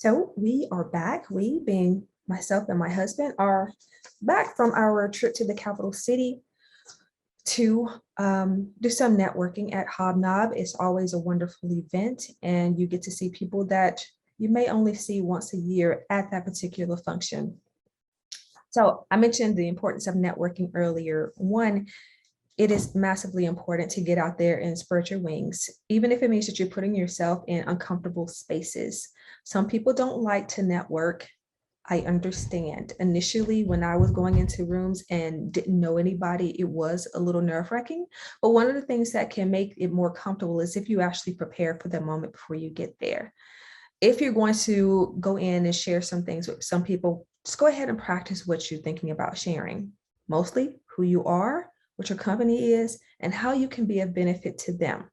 So we are back. We, being myself and my husband, are back from our trip to the capital city to do some networking at Hobnob. It's always a wonderful event, and you get to see people that you may only see once a year at that particular function. So I mentioned the importance of networking earlier. One, it is massively important to get out there and spread your wings, even if it means that you're putting yourself in uncomfortable spaces. Some people don't like to network. I understand. Initially, when I was going into rooms and didn't know anybody, it was a little nerve-wracking. But one of the things that can make it more comfortable is if you actually prepare for the moment before you get there. If you're going to go in and share some things with some people, just go ahead and practice what you're thinking about sharing. Mostly who you are, what your company is, and how you can be of benefit to them.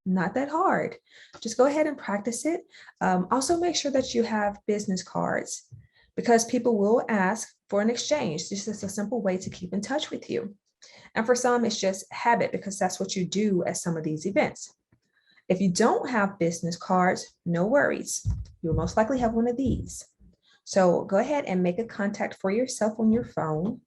Not that hard. Just go ahead and practice it. Also, make sure that you have business cards because people will ask for an exchange. This is a simple way to keep in touch with you. And for some, it's just habit because that's what you do at some of these events. If you don't have business cards, no worries. You'll most likely have one of these. So go ahead and make a contact for yourself on your phone.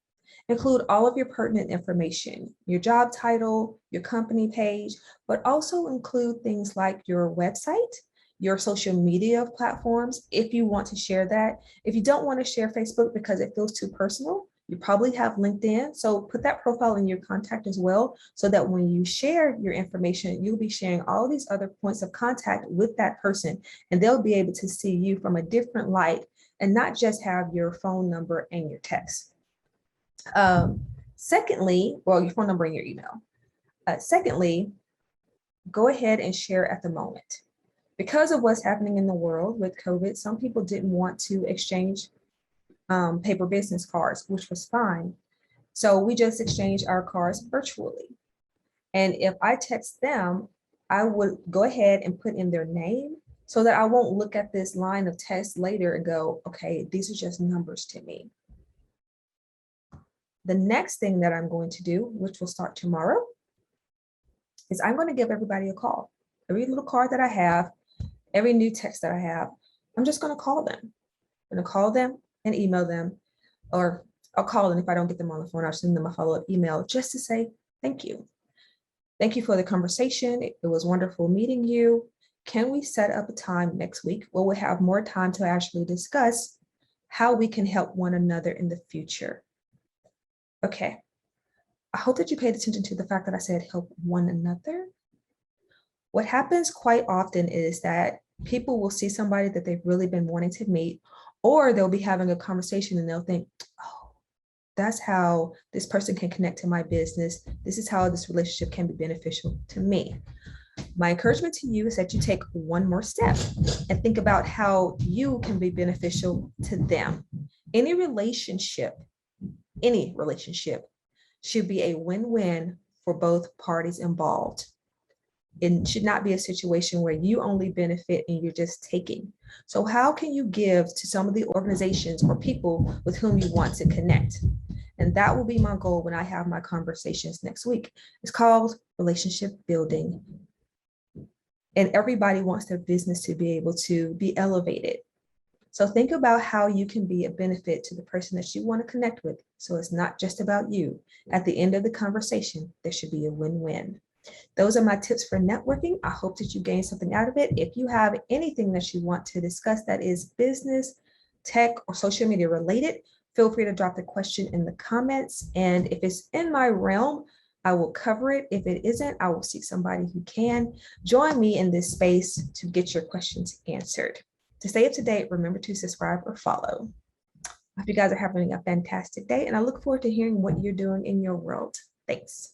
Include all of your pertinent information, your job title, your company page, but also include things like your website, your social media platforms, if you want to share that. If you don't want to share Facebook because it feels too personal, you probably have LinkedIn. So put that profile in your contact as well, so that when you share your information, you'll be sharing all these other points of contact with that person, and they'll be able to see you from a different light and not just have your phone number and your text. Secondly, well, your phone number and your email. Secondly, go ahead and share at the moment. Because of what's happening in the world with COVID, some people didn't want to exchange paper business cards, which was fine. So we just exchanged our cards virtually. And if I text them, I would go ahead and put in their name so that I won't look at this line of text later and go, okay, these are just numbers to me. The next thing that I'm going to do, which will start tomorrow, is I'm going to give everybody a call. Every little card that I have, every new text that I have, I'm just going to call them. I'm going to call them and email them, or I'll call them if I don't get them on the phone. I'll send them a follow-up email just to say thank you. Thank you for the conversation. It was wonderful meeting you. Can we set up a time next week where we'll have more time to actually discuss how we can help one another in the future? Okay, I hope that you paid attention to the fact that I said help one another. What happens quite often is that people will see somebody that they've really been wanting to meet, or they'll be having a conversation and they'll think, oh, that's how this person can connect to my business. This is how this relationship can be beneficial to me. My encouragement to you is that you take one more step and think about how you can be beneficial to them. Any relationship should be a win-win for both parties involved. It should not be a situation where you only benefit and you're just taking. So how can you give to some of the organizations or people with whom you want to connect? And that will be my goal when I have my conversations next week. It's called relationship building. And everybody wants their business to be able to be elevated. So think about how you can be a benefit to the person that you want to connect with. So it's not just about you. At the end of the conversation, there should be a win-win. Those are my tips for networking. I hope that you gain something out of it. If you have anything that you want to discuss that is business, tech, or social media related, feel free to drop the question in the comments. And if it's in my realm, I will cover it. If it isn't, I will seek somebody who can. Join me in this space to get your questions answered. To stay up to date, remember to subscribe or follow. I hope you guys are having a fantastic day, and I look forward to hearing what you're doing in your world. Thanks.